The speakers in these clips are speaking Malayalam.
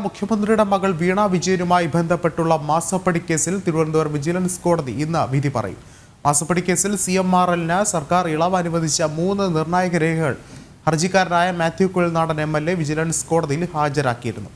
മുഖ്യമന്ത്രിയുടെ മകൾ വീണ വിജയനുമായി ബന്ധപ്പെട്ടുള്ള മാസപ്പടി കേസിൽ തിരുവനന്തപുരം വിജിലൻസ് കോടതി ഇന്ന് വിധി പറയും. മാസപ്പടി കേസിൽ CMRL-ന് സർക്കാർ ഇളവ് അനുവദിച്ച 3 നിർണായക രേഖകൾ ഹർജിക്കാരനായ മാത്യു കുഴൽനാടൻ MLA വിജിലൻസ് കോടതിയിൽ ഹാജരാക്കിയിരുന്നു.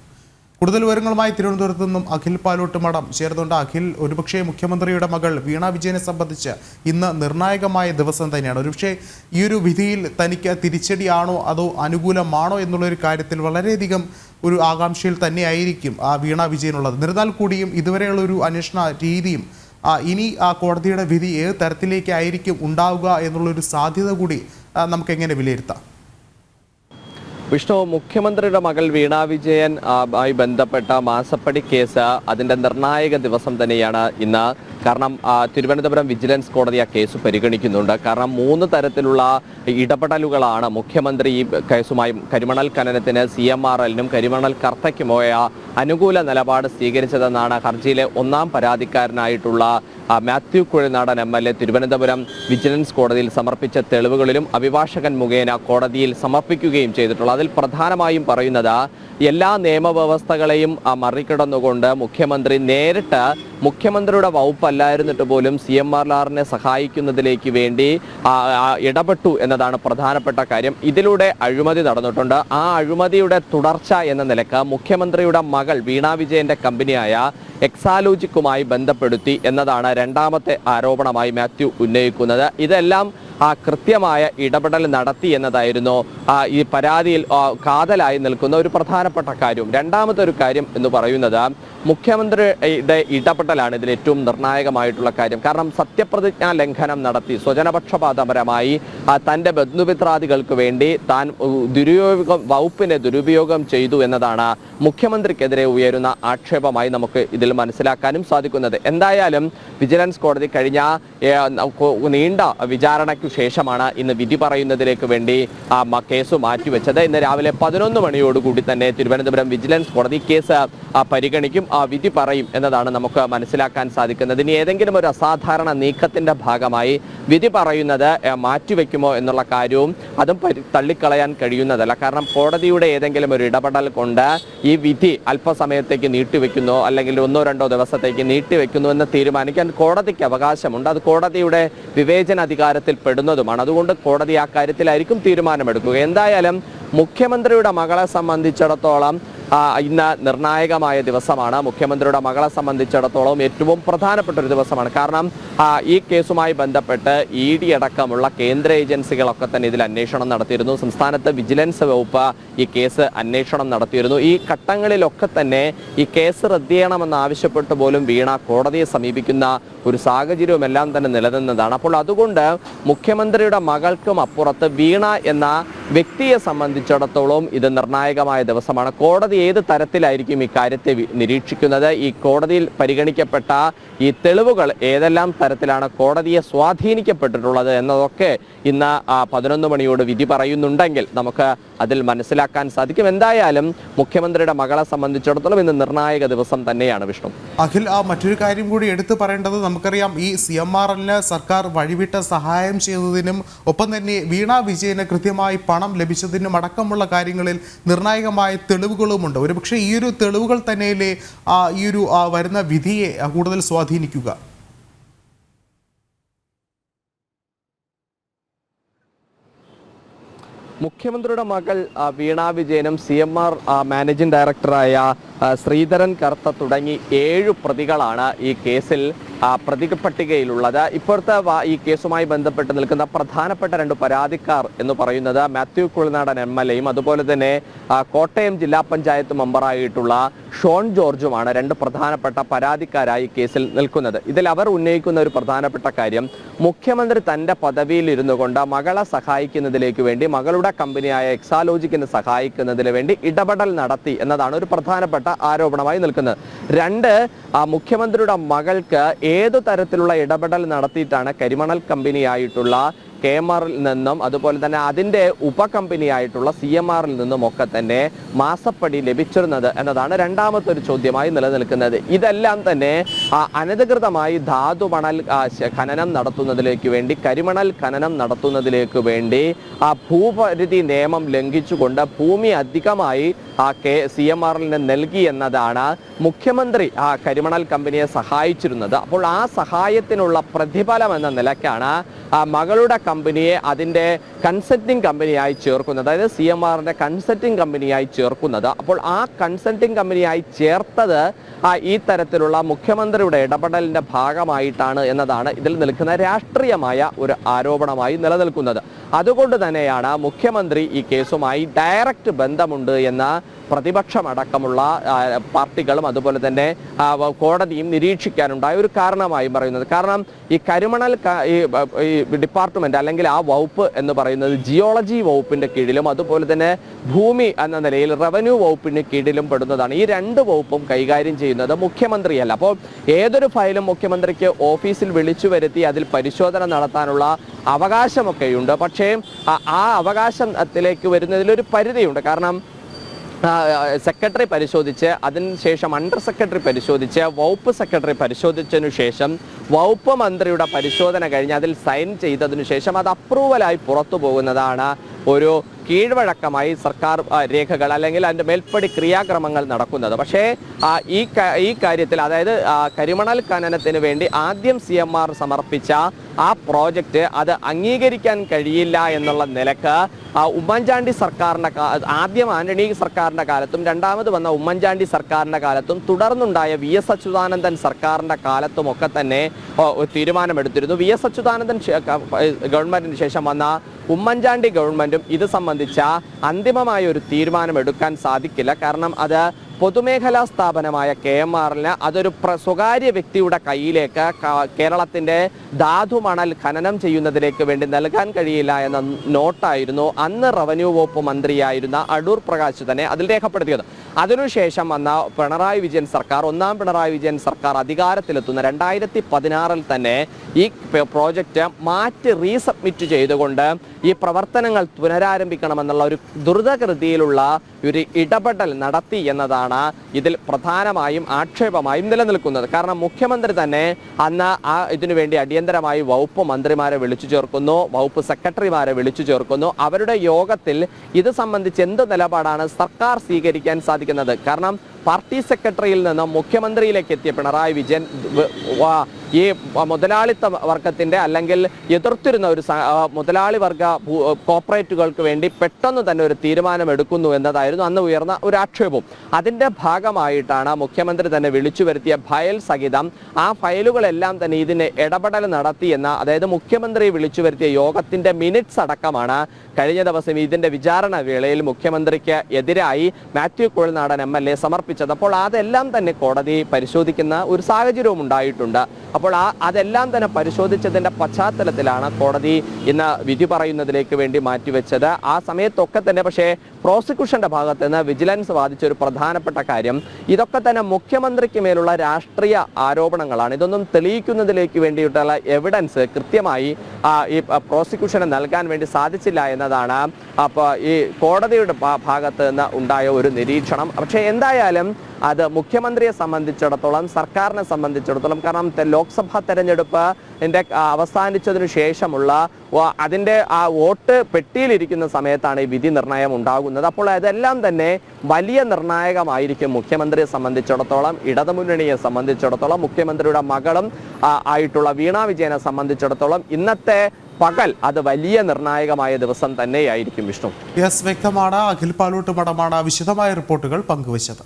കൂടുതൽ വിവരങ്ങളുമായി തിരുവനന്തപുരത്ത് നിന്നും അഖിൽ പാലോട്ട് മഠം ചേർന്നുകൊണ്ട്. അഖിൽ, ഒരുപക്ഷെ മുഖ്യമന്ത്രിയുടെ മകൾ വീണ വിജയനെ സംബന്ധിച്ച് ഇന്ന് നിർണായകമായ ദിവസം തന്നെയാണ്. ഒരുപക്ഷെ ഈ ഒരു വിധിയിൽ തനിക്ക് തിരിച്ചടിയാണോ അതോ അനുകൂലമാണോ എന്നുള്ളൊരു കാര്യത്തിൽ വളരെയധികം ഒരു ആകാംക്ഷയിൽ തന്നെയായിരിക്കും വീണ വിജയനുള്ളത്. എന്നിരുന്നാൽ കൂടിയും ഇതുവരെയുള്ളൊരു അന്വേഷണ രീതിയും ഇനി കോടതിയുടെ വിധി ഏത് തരത്തിലേക്കായിരിക്കും ഉണ്ടാവുക എന്നുള്ളൊരു സാധ്യത കൂടി നമുക്ക് എങ്ങനെ വിലയിരുത്താം? വിഷ്ണു, മുഖ്യമന്ത്രിയുടെ മകൾ വീണ വിജയൻ ആയി ബന്ധപ്പെട്ട മാസപ്പടി കേസ് അതിൻ്റെ നിർണായക ദിവസം തന്നെയാണ് ഇന്ന്. കാരണം തിരുവനന്തപുരം വിജിലൻസ് കോടതി ആ കേസ് പരിഗണിക്കുന്നുണ്ട്. കാരണം 3 തരത്തിലുള്ള ഇടപെടലുകളാണ് മുഖ്യമന്ത്രി ഈ കേസുമായി കരിമണൽ ഖനനത്തിന് CMRL-നും കരിമണൽ കർത്തയ്ക്കുമായ അനുകൂല നിലപാട് സ്വീകരിച്ചതെന്നാണ് ഹർജിയിലെ 1ാം പരാതിക്കാരനായിട്ടുള്ള മാത്യു കുഴൽനാടൻ MLA തിരുവനന്തപുരം വിജിലൻസ് കോടതിയിൽ സമർപ്പിച്ച തെളിവുകളിലും അഭിഭാഷകൻ മുഖേന കോടതിയിൽ സമർപ്പിക്കുകയും ചെയ്തിട്ടുള്ളത്. അതിൽ പ്രധാനമായും പറയുന്നത് എല്ലാ നിയമവ്യവസ്ഥകളെയും മറികടന്നുകൊണ്ട് മുഖ്യമന്ത്രി നേരിട്ട് മുഖ്യമന്ത്രിയുടെ വകുപ്പല്ലായിരുന്നിട്ട് പോലും CMRL-നെ സഹായിക്കുന്നതിലേക്ക് വേണ്ടി ഇടപെട്ടു എന്നതാണ് പ്രധാനപ്പെട്ട കാര്യം. ഇതിലൂടെ അഴിമതി നടന്നിട്ടുണ്ട്. ആ അഴിമതിയുടെ തുടർച്ച എന്ന നിലക്ക് മുഖ്യമന്ത്രിയുടെ മകൾ വീണ വിജയന്റെ കമ്പനിയായ എക്സാലോജിക്കുമായി ബന്ധപ്പെടുത്തി എന്നതാണ് 2ാമത്തെ ആരോപണമായി മാത്യു ഉന്നയിക്കുന്നത്. ഇതെല്ലാം കൃത്യമായ ഇടപെടൽ നടത്തി എന്നതായിരുന്നു ഈ പരാതിയിൽ കാതലായി നിൽക്കുന്ന ഒരു പ്രധാനപ്പെട്ട കാര്യം. 2ാമത്തെ ഒരു കാര്യം എന്ന് പറയുന്നത് മുഖ്യമന്ത്രിയുടെ ഇടപെടലാണ് ഇതിൽ ഏറ്റവും നിർണായകമായിട്ടുള്ള കാര്യം. കാരണം സത്യപ്രതിജ്ഞാ ലംഘനം നടത്തി സ്വജനപക്ഷപാതപരമായി തൻ്റെ ബന്ധുമിത്രാദികൾക്ക് വേണ്ടി താൻ വകുപ്പിനെ ദുരുപയോഗം ചെയ്തു എന്നതാണ് മുഖ്യമന്ത്രിക്കെതിരെ ഉയരുന്ന ആക്ഷേപമായി നമുക്ക് ഇതിൽ മനസ്സിലാക്കാനും സാധിക്കുന്നത്. എന്തായാലും വിജിലൻസ് കോടതി കഴിഞ്ഞ നീണ്ട വിചാരണയ്ക്കു ശേഷമാണ് ഇന്ന് വിധി പറയുന്നതിലേക്ക് വേണ്ടി കേസ് മാറ്റിവെച്ചത്. ഇന്ന് രാവിലെ 11 മണിയോടുകൂടി തന്നെ തിരുവനന്തപുരം വിജിലൻസ് കോടതി കേസ് പരിഗണിക്കും, വിധി പറയും എന്നതാണ് നമുക്ക് മനസ്സിലാക്കാൻ സാധിക്കുന്നത്. ഇനി ഏതെങ്കിലും ഒരു അസാധാരണ നീക്കത്തിന്റെ ഭാഗമായി വിധി പറയുന്നത് മാറ്റിവെക്കുമോ എന്നുള്ള കാര്യവും അതും തള്ളിക്കളയാൻ കഴിയുന്നതല്ല. കാരണം കോടതിയുടെ ഏതെങ്കിലും ഒരു ഇടപെടൽ കൊണ്ട് ഈ വിധി അല്പസമയത്തേക്ക് നീട്ടിവെക്കുന്നോ അല്ലെങ്കിൽ 1-2 ദിവസത്തേക്ക് നീട്ടിവെക്കുന്നു എന്ന് തീരുമാനിക്കാൻ കോടതിക്ക് അവകാശമുണ്ട്. അത് കോടതിയുടെ വിവേചനാധികാരത്തിൽ പെടുന്നതുമാണ്. അതുകൊണ്ട് കോടതി ആ കാര്യത്തിലായിരിക്കും തീരുമാനമെടുക്കുക. എന്തായാലും മുഖ്യമന്ത്രിയുടെ മകളെ സംബന്ധിച്ചിടത്തോളം ഇന്ന് നിർണായകമായ ദിവസമാണ്. മുഖ്യമന്ത്രിയുടെ മകളെ സംബന്ധിച്ചിടത്തോളം ഏറ്റവും പ്രധാനപ്പെട്ട ഒരു ദിവസമാണ്. കാരണം ഈ കേസുമായി ബന്ധപ്പെട്ട് ED അടക്കമുള്ള കേന്ദ്ര ഏജൻസികളൊക്കെ തന്നെ ഇതിൽ അന്വേഷണം നടത്തിയിരുന്നു. സംസ്ഥാനത്ത് വിജിലൻസ് വകുപ്പ് ഈ കേസ് അന്വേഷണം നടത്തിയിരുന്നു. ഈ ഘട്ടങ്ങളിലൊക്കെ തന്നെ ഈ കേസ് റദ്ദ് ചെയ്യണമെന്ന് ആവശ്യപ്പെട്ട് പോലും വീണ കോടതിയെ സമീപിക്കുന്ന ഒരു സാഹചര്യവും എല്ലാം തന്നെ നിലനിന്നതാണ്. അപ്പോൾ അതുകൊണ്ട് മുഖ്യമന്ത്രിയുടെ മകൾക്കും അപ്പുറത്ത് വീണ എന്ന വ്യക്തിയെ സംബന്ധിച്ചിടത്തോളം ഇത് നിർണായകമായ ദിവസമാണ്. കോടതി ഏത് തരത്തിലായിരിക്കും ഈ കാര്യത്തെ നിരീക്ഷിക്കുന്നത്? ഈ കോടതിയിൽ പരിഗണിക്കപ്പെട്ട ഈ തെളിവുകൾ ഏതെല്ലാം തരത്തിലാണ് കോടതിയെ സ്വാധീനിക്കപ്പെട്ടിട്ടുള്ളത് എന്നതൊക്കെ ഇന്ന് 11 മണിയോട് വിധി പറയുന്നുണ്ടെങ്കിൽ നമുക്ക് അതിൽ മനസ്സിലാക്കാൻ സാധിക്കും. എന്തായാലും മുഖ്യമന്ത്രിയുടെ മകളെ സംബന്ധിച്ചിടത്തോളം ഇന്ന് നിർണായക ദിവസം തന്നെയാണ്. വിഷ്ണു, അഖിൽ, മറ്റൊരു കാര്യം കൂടി എടുത്തു പറയേണ്ടത്, നമുക്കറിയാം ഈ CMRL-ന് സർക്കാർ വഴിവിട്ട സഹായം ചെയ്തതിനും ഒപ്പം തന്നെ വീണ വിജയന് കൃത്യമായി പണം ലഭിച്ചതിനും അടക്കമുള്ള കാര്യങ്ങളിൽ നിർണായകമായ തെളിവുകളുമുണ്ട്. ഒരുപക്ഷെ ഈ ഒരു തെളിവുകൾ തന്നെയല്ലേ ഈ ഒരു വരുന്ന വിധിയെ കൂടുതൽ സ്വാധീനിക്കുക? മുഖ്യമന്ത്രിയുടെ മകൾ വീണ വിജയനും CMR മാനേജിംഗ് ഡയറക്ടറായ ശ്രീധരൻ കർത്ത തുടങ്ങി 7 പ്രതികളാണ് ഈ കേസിൽ പ്രതിപട്ടികയിലുള്ളത്. ഇപ്പോഴത്തെ ഈ കേസുമായി ബന്ധപ്പെട്ട് നിൽക്കുന്ന പ്രധാനപ്പെട്ട 2 പരാതിക്കാർ എന്ന് പറയുന്നത് മാത്യു കുഴൽനാടൻ MLA-യും അതുപോലെ തന്നെ കോട്ടയം ജില്ലാ പഞ്ചായത്ത് മെമ്പറായിട്ടുള്ള ഷോൺ ജോർജുമാണ് 2 പ്രധാനപ്പെട്ട പരാതിക്കാരായി കേസിൽ നിൽക്കുന്നത്. ഇതിൽ അവർ ഉന്നയിക്കുന്ന ഒരു പ്രധാനപ്പെട്ട കാര്യം, മുഖ്യമന്ത്രി തൻ്റെ പദവിയിൽ ഇരുന്നു കൊണ്ട് മകളെ സഹായിക്കുന്നതിലേക്ക് വേണ്ടി മകളുടെ കമ്പനിയായ എക്സാലോജിക്കിനെ സഹായിക്കുന്നതിന് വേണ്ടി ഇടപെടൽ നടത്തി എന്നതാണ് ഒരു പ്രധാനപ്പെട്ട ആരോപണമായി നിൽക്കുന്നത്. 2, മുഖ്യമന്ത്രിയുടെ മകൾക്ക് ഏതു തരത്തിലുള്ള ഇടപെടൽ നടത്തിയിട്ടാണ് കരിമണൽ കമ്പനിയായിട്ടുള്ള KMR-ൽ നിന്നും അതുപോലെ തന്നെ അതിൻ്റെ ഉപകമ്പനിയായിട്ടുള്ള CMR-ൽ നിന്നും ഒക്കെ തന്നെ മാസപ്പടി ലഭിച്ചിരുന്നത് എന്നതാണ് 2ാമത്തെ ഒരു ചോദ്യമായി നിലനിൽക്കുന്നത്. ഇതെല്ലാം തന്നെ അനധികൃതമായി ധാതുമണൽ ഖനനം നടത്തുന്നതിലേക്ക് വേണ്ടി, കരിമണൽ ഖനനം നടത്തുന്നതിലേക്ക് വേണ്ടി ഭൂപരിധി നിയമം ലംഘിച്ചുകൊണ്ട് ഭൂമി അധികമായി CMRL നൽകി എന്നതാണ് മുഖ്യമന്ത്രി കരിമണൽ കമ്പനിയെ സഹായിച്ചിരുന്നത്. അപ്പോൾ ആ സഹായത്തിനുള്ള പ്രതിഫലം എന്ന നിലയ്ക്കാണ് മകളുടെ കമ്പനിയെ അതിൻ്റെ കൺസൾട്ടിംഗ് കമ്പനിയായി ചേർക്കുന്നത്, അതായത് CMRന്റെ കൺസൾട്ടിംഗ് കമ്പനിയായി ചേർക്കുന്നത്. അപ്പോൾ ആ കൺസൾട്ടിംഗ് കമ്പനിയായി ചേർത്തത് ഈ തരത്തിലുള്ള മുഖ്യമന്ത്രിയുടെ ഇടപെടലിൻ്റെ ഭാഗമായിട്ടാണ് എന്നതാണ് ഇതിൽ നിൽക്കുന്ന രാഷ്ട്രീയമായ ഒരു ആരോപണമായി നിലനിൽക്കുന്നത്. അതുകൊണ്ട് തന്നെയാണ് മുഖ്യമന്ത്രി ഈ കേസുമായി ഡയറക്റ്റ് ബന്ധമുണ്ട് എന്ന പ്രതിപക്ഷമടക്കമുള്ള പാർട്ടികളും അതുപോലെ തന്നെ കോടതിയും നിരീക്ഷിക്കാനുണ്ടായ ഒരു കാരണമായി പറയുന്നത്. കാരണം ഈ കരിമണൽ ഈ ഡിപ്പാർട്ട്മെന്റ് അല്ലെങ്കിൽ ആ വകുപ്പ് എന്ന് പറയുന്നത് ജിയോളജി വകുപ്പിന്റെ കീഴിലും അതുപോലെ തന്നെ ഭൂമി എന്ന നിലയിൽ റവന്യൂ വകുപ്പിന് കീഴിലും പെടുന്നതാണ്. ഈ രണ്ട് വകുപ്പും കൈകാര്യം ചെയ്യുന്നത് മുഖ്യമന്ത്രിയല്ല. അപ്പോൾ ഏതൊരു ഫയലും മുഖ്യമന്ത്രിക്ക് ഓഫീസിൽ വിളിച്ചു വരുത്തി അതിൽ പരിശോധന നടത്താനുള്ള അവകാശമൊക്കെയുണ്ട്. പക്ഷേ ആ അവകാശത്തിലേക്ക് വരുന്നതിലൊരു പരിധിയുണ്ട്. കാരണം സെക്രട്ടറി പരിശോധിച്ച് അതിനുശേഷം അണ്ടർ സെക്രട്ടറി പരിശോധിച്ച് വകുപ്പ് സെക്രട്ടറി പരിശോധിച്ചതിനു ശേഷം വകുപ്പ് മന്ത്രിയുടെ പരിശോധന കഴിഞ്ഞ് അതിൽ സൈൻ ചെയ്തതിനു ശേഷം അത് അപ്രൂവലായി പുറത്തു പോകുന്നതാണ് ഒരു കീഴ്വഴക്കമായി സർക്കാർ രേഖകൾ അല്ലെങ്കിൽ അതിൻ്റെ മേൽപ്പടി ക്രിയാക്രമങ്ങൾ നടക്കുന്നത്. പക്ഷേ ഈ കാര്യത്തിൽ, അതായത് കരിമണൽ ഖനനത്തിന് വേണ്ടി ആദ്യം CMR സമർപ്പിച്ച ആ പ്രോജക്റ്റ് അത് അംഗീകരിക്കാൻ കഴിയില്ല എന്നുള്ള നിലക്ക് ഉമ്മൻചാണ്ടി സർക്കാരിൻ്റെ ആദ്യം ആന്റണി സർക്കാരിൻ്റെ കാലത്തും രണ്ടാമത് വന്ന ഉമ്മൻചാണ്ടി സർക്കാരിൻ്റെ കാലത്തും തുടർന്നുണ്ടായ VS അച്യുതാനന്ദൻ സർക്കാരിൻ്റെ കാലത്തുമൊക്കെ തന്നെ തീരുമാനമെടുത്തിരുന്നു. VS അച്യുതാനന്ദൻ ഗവൺമെന്റിന് ശേഷം വന്ന ഉമ്മൻചാണ്ടി ഗവൺമെന്റും ഇത് സംബന്ധിച്ച അന്തിമമായ ഒരു തീരുമാനം എടുക്കാൻ സാധിക്കില്ല. കാരണം അത് പൊതുമേഖലാ സ്ഥാപനമായ KMRലിന് അതൊരു സ്വകാര്യ വ്യക്തിയുടെ കയ്യിലേക്ക് കേരളത്തിൻ്റെ ധാതുമണൽ ഖനനം ചെയ്യുന്നതിലേക്ക് വേണ്ടി നൽകാൻ കഴിയില്ല എന്ന നോട്ടായിരുന്നു അന്ന് റവന്യൂ വകുപ്പ് മന്ത്രിയായിരുന്ന അടൂർ പ്രകാശ് തന്നെ അതിൽ രേഖപ്പെടുത്തിയത്. അതിനുശേഷം വന്ന പിണറായി വിജയൻ സർക്കാർ, ഒന്നാം പിണറായി വിജയൻ സർക്കാർ അധികാരത്തിലെത്തുന്ന 2016 തന്നെ ഈ പ്രോജക്റ്റ് മാറ്റി റീസബ്മിറ്റ് ചെയ്തുകൊണ്ട് ഈ പ്രവർത്തനങ്ങൾ പുനരാരംഭിക്കണമെന്നുള്ള ഒരു ദ്രുതഗതിയിലുള്ള ഒരു ഇടപെടൽ നടത്തി എന്നതാണ് ഇതിൽ പ്രധാനമായും ആക്ഷേപമായും നിലനിൽക്കുന്നത്. കാരണം മുഖ്യമന്ത്രി തന്നെ അന്ന് ഇതിനുവേണ്ടി അടിയന്തരമായി വകുപ്പ് മന്ത്രിമാരെ വിളിച്ചു ചേർക്കുന്നു, വകുപ്പ് സെക്രട്ടറിമാരെ വിളിച്ചു ചേർക്കുന്നു. അവരുടെ യോഗത്തിൽ ഇത് സംബന്ധിച്ച് എന്ത് നിലപാടാണ് സർക്കാർ സ്വീകരിക്കാൻ സാധിക്കുന്നത്? കാരണം പാർട്ടി സെക്രട്ടറിയിൽ നിന്ന് മുഖ്യമന്ത്രിയിലേക്ക് എത്തിയ പിണറായി വിജയൻ ഈ മുതലാളിത്ത വർഗത്തിൻ്റെ അല്ലെങ്കിൽ എതിർത്തിരുന്ന ഒരു മുതലാളി വർഗ കോർപ്പറേറ്റുകൾക്ക് വേണ്ടി പെട്ടെന്ന് തന്നെ ഒരു തീരുമാനം എടുക്കുന്നു എന്നതായിരുന്നു അന്ന് ഉയർന്ന ഒരു ആക്ഷേപവും. അതിൻ്റെ ഭാഗമായിട്ടാണ് മുഖ്യമന്ത്രി തന്നെ വിളിച്ചു വരുത്തിയ ഫയൽ സഹിതം ആ ഫയലുകളെല്ലാം തന്നെ ഇതിന് ഇടപെടൽ നടത്തി എന്ന, അതായത് മുഖ്യമന്ത്രി വിളിച്ചു വരുത്തിയ യോഗത്തിൻ്റെ മിനിറ്റ്സ് അടക്കമാണ് കഴിഞ്ഞ ദിവസം ഇതിൻ്റെ വിചാരണ വേളയിൽ മുഖ്യമന്ത്രിക്ക് എതിരായി മാത്യു കുഴൽനാടൻ MLA സമർപ്പിച്ചത്. അപ്പോൾ അതെല്ലാം തന്നെ കോടതി പരിശോധിക്കുന്ന ഒരു സാഹചര്യവും ഉണ്ടായിട്ടുണ്ട്. അപ്പോൾ അതെല്ലാം തന്നെ പരിശോധിച്ചതിൻ്റെ പശ്ചാത്തലത്തിലാണ് കോടതി ഇന്ന് വിധി പറയുന്നതിലേക്ക് വേണ്ടി മാറ്റിവെച്ചത്. ആ സമയത്തൊക്കെ തന്നെ പക്ഷേ പ്രോസിക്യൂഷന്റെ ഭാഗത്ത് നിന്ന് വിജിലൻസ് വാദിച്ച ഒരു പ്രധാനപ്പെട്ട കാര്യം, ഇതൊക്കെ തന്നെ മുഖ്യമന്ത്രിക്ക് മേലുള്ള രാഷ്ട്രീയ ആരോപണങ്ങളാണ്. ഇതൊന്നും തെളിയിക്കുന്നതിലേക്ക് വേണ്ടിയിട്ടുള്ള എവിഡൻസ് കൃത്യമായി ഈ പ്രോസിക്യൂഷന് നൽകാൻ വേണ്ടി സാധിച്ചില്ല എന്നതാണ് അപ്പോൾ ഈ കോടതിയുടെ ഭാഗത്ത് നിന്ന് ഉണ്ടായ ഒരു നിരീക്ഷണം. പക്ഷേ എന്തായാലും അത് മുഖ്യമന്ത്രിയെ സംബന്ധിച്ചിടത്തോളം, സർക്കാരിനെ സംബന്ധിച്ചിടത്തോളം, കാരണം ലോക്സഭാ തെരഞ്ഞെടുപ്പ് അവസാനിച്ചതിനു ശേഷമുള്ള അതിൻ്റെ ആ വോട്ട് പെട്ടിയിലിരിക്കുന്ന സമയത്താണ് ഈ വിധി നിർണയം ഉണ്ടാകുന്നത്. അപ്പോൾ അതെല്ലാം തന്നെ വലിയ നിർണായകമായിരിക്കും മുഖ്യമന്ത്രിയെ സംബന്ധിച്ചിടത്തോളം, ഇടതുമുന്നണിയെ സംബന്ധിച്ചിടത്തോളം, മുഖ്യമന്ത്രിയുടെ മകളും ആയിട്ടുള്ള വീണ വിജയനെ സംബന്ധിച്ചിടത്തോളം ഇന്നത്തെ പകൽ അത് വലിയ നിർണായകമായ ദിവസം തന്നെയായിരിക്കും. വിഷ്ണു, വ്യക്തമാണ്. അഖിൽ പാലോട്ട് മഠമാണ് വിശദമായ റിപ്പോർട്ടുകൾ പങ്കുവച്ചത്.